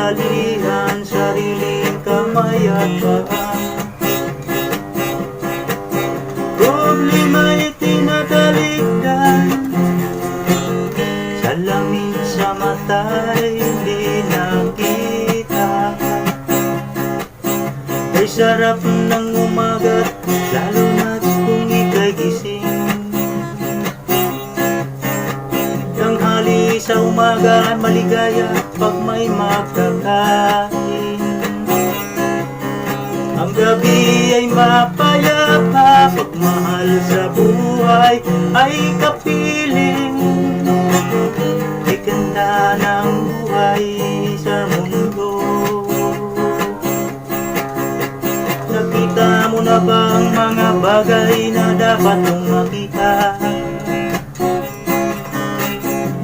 talihan, sariling kamay at paa. Problema'y tinatalikdan, salamin sa mata'y hindi nakita. Ay sarap ng umaga, lalo na't kung ika'y gising. Tanghali sa umaga ay maligaya pag may makakain. Ang gabi ay mapayapa pag mahal sa buhay ay kapiling. Ay ganda ng buhay sa mundo. Nakita mo na ba ang mga bagay na dapat mong makita?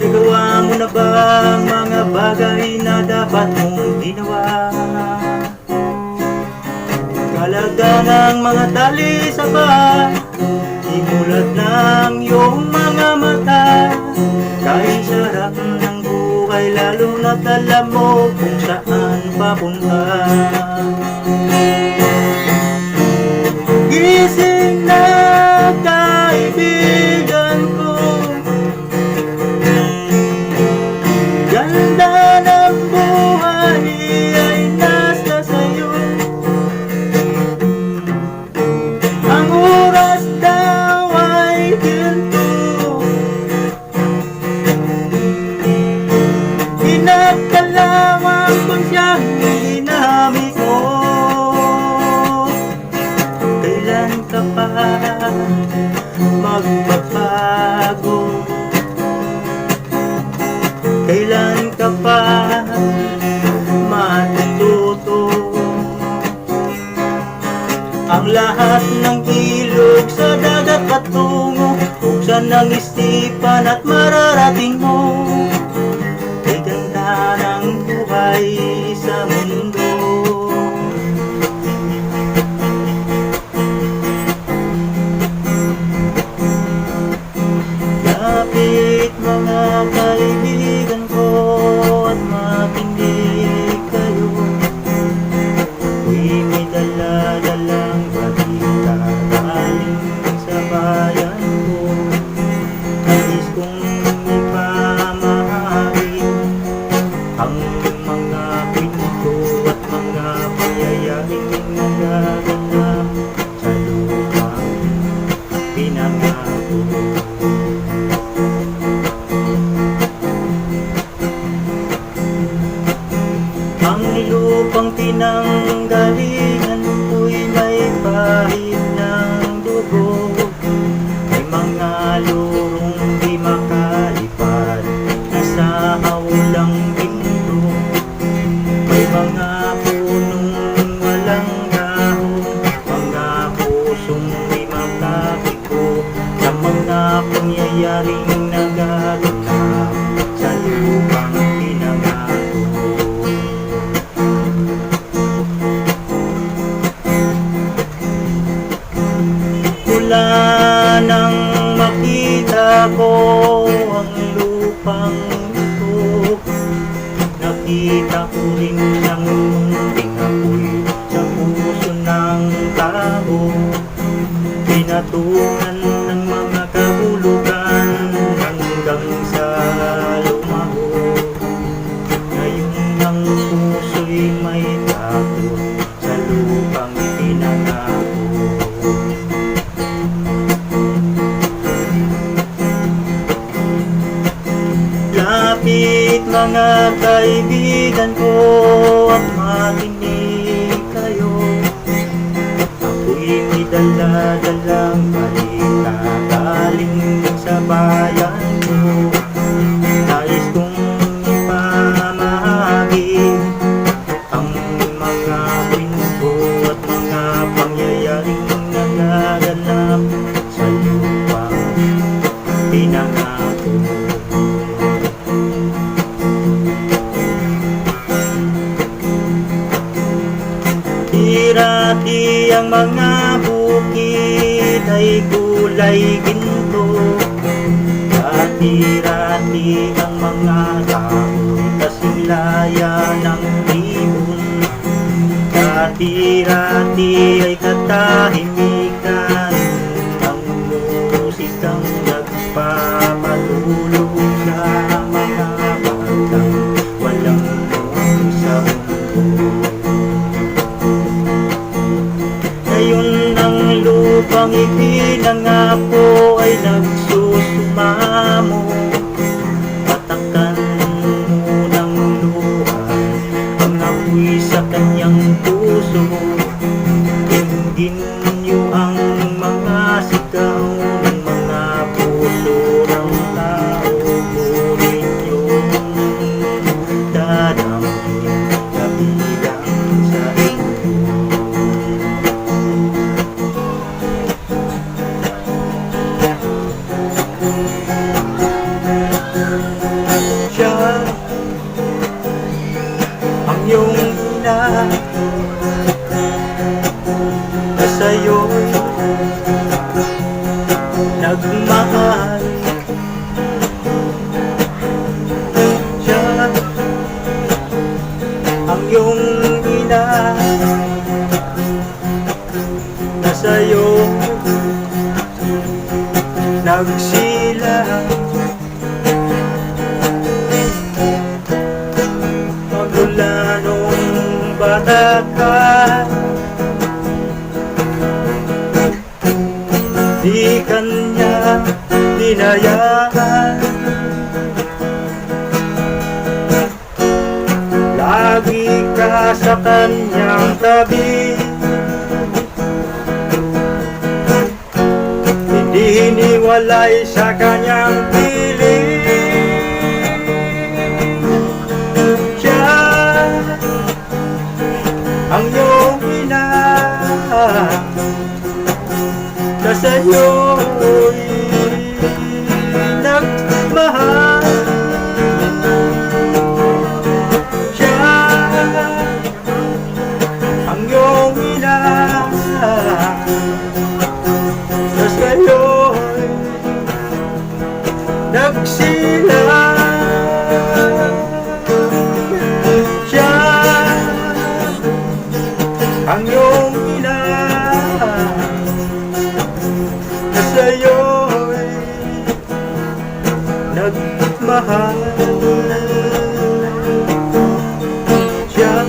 Nagawa mo na ba ang mga bagay na dapat mong ginawa? Halaga ng mga tali sa paa, imulat ng iyong mga mata. Kahit sarap ng buhay, lalo na't alam mo kung saan papunta. Gising na kaibigan ko, ganda ng buhay ay nasa sayo. Ang oras daw ay ginto, pinagkalawang ko siyang ginamit mo. Kailan ka pa magbabago? Kailan ka pa matututo? Ang lahat ng ilog sa dagat patungo, buksan ng isipan at mararating mo. Ay ganda ng buhay sa mundo. Lapit mga kaibigan ko at makinig kayo. Uy, may dala-dalang balita galing sa bayan ko. Nais kong ipamahagi ang mga kwento at mga pangyayaring nagaganap sa lupang pinangako. Ang lupang pinanggalingan ko'y may bahid ng dugo. May mga lurong di makalipad, nasa hawlang ginto. May mga punong walang dahon, mga pusong di makakiko, sa mga pangyayaring nagaganap sa lupang pinangako. Mula nang makita ko ang lupang ito, nakita ko rin ang munting apoy sa puso ng tao. Pinatungan ng mga kahulugan hanggang sa lumaho. Ngayon ang puso'y may takot sa lupang pinangako. Lapit mga kaibigan ko at makinig kayo. Ako'y may dala-dalang balita galing sa bayan ko. Nais kong ipamahagi ang mga kwento at mga pangyayaring nagaganap sa lupang pinangako. Dati ang mga bukid ay kulay ginto. Dati ang mga kahoy kasing laya ng Dati-rati ay katahimikan, ang musikang nagpapatulog sa mga batang walang buwan sa mundo. Ngayon ang lupang ipinangako ay nagsusumamo. Patakan mo ng luha ang apoy sa kanyang puso. Dinggin niyo ang mga sigaw ng mga puso ng tao. Ngunit yung dadamhin kabilang sa inyo. Siya ang iyong ina na sa'yo'y nagmahal. Siya ang iyong ina na sa'yo'y nagsilang. Magmula nung bata ka, di kanya dinayaan. Lagi ka sa kanyang tabi, hindi hiniwalay sa kanyang piling. Ang iyong ina na sa'yo'y nagmahal. Siya ang iyong ina na sa'yo'y nagsilang. Ang iyong ina na sa'yo'y nagmahal. Siya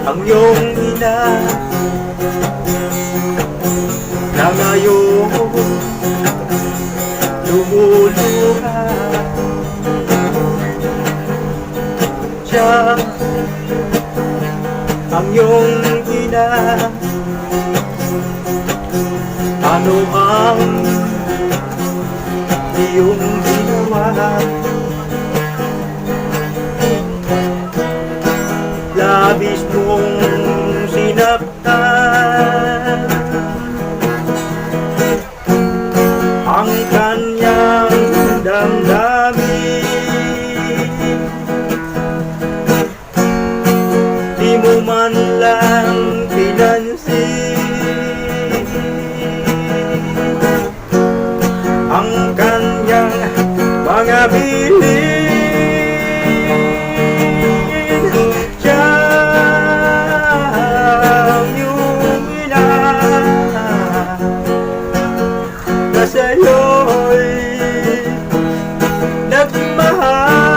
ang iyong ina na ngayon lumuluha. Siya ang iyong ina, ano ang iyong ginawa? Labis mong sinaktan ang kanyang damdamin. Di mo man lang pinansin ang kanyang mga bilin. Siya ang iyong ina na sa'yo'y nagmahal.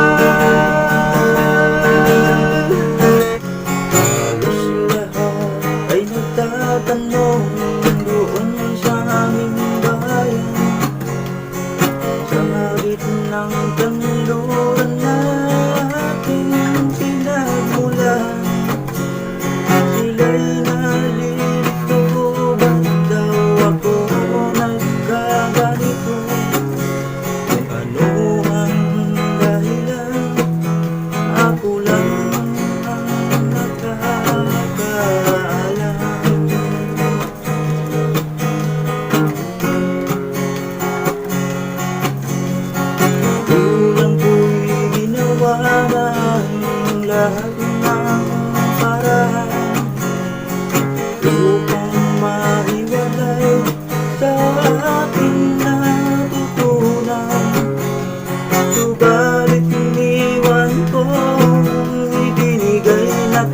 Tanong doon sa aming bayan, sa gitnang kanluran natin pinagmulan. Sila'y nalilito, ba't daw ako nagkaganito? Kung ano ang dahilan, ako lang ang nakakaalam. Lahat ng paraan upang maiwalay sa aking natutunan. Subalit iniwan ko, ibinigay na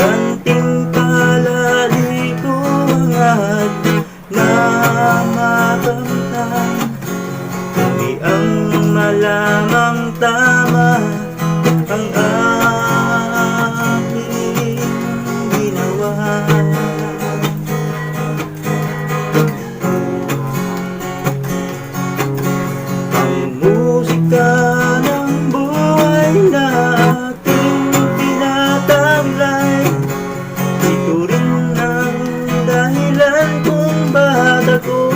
gantimpala dito hangad na makamtan. Kami ang malamang tama ang aming ginawa. Ang musika ng buhay na ating tinataglay, ito rin ang dahilan kung bakit ako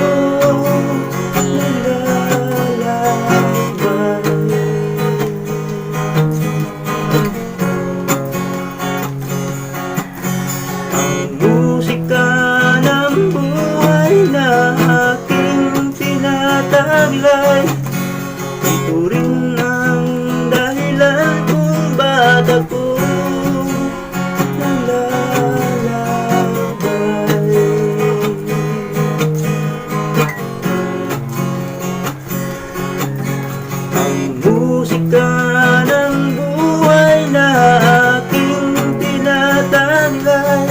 taglay. Ito rin ang dahilan kung ba't ako nalalakbay. Ang musika ng buhay na aking tinataglay,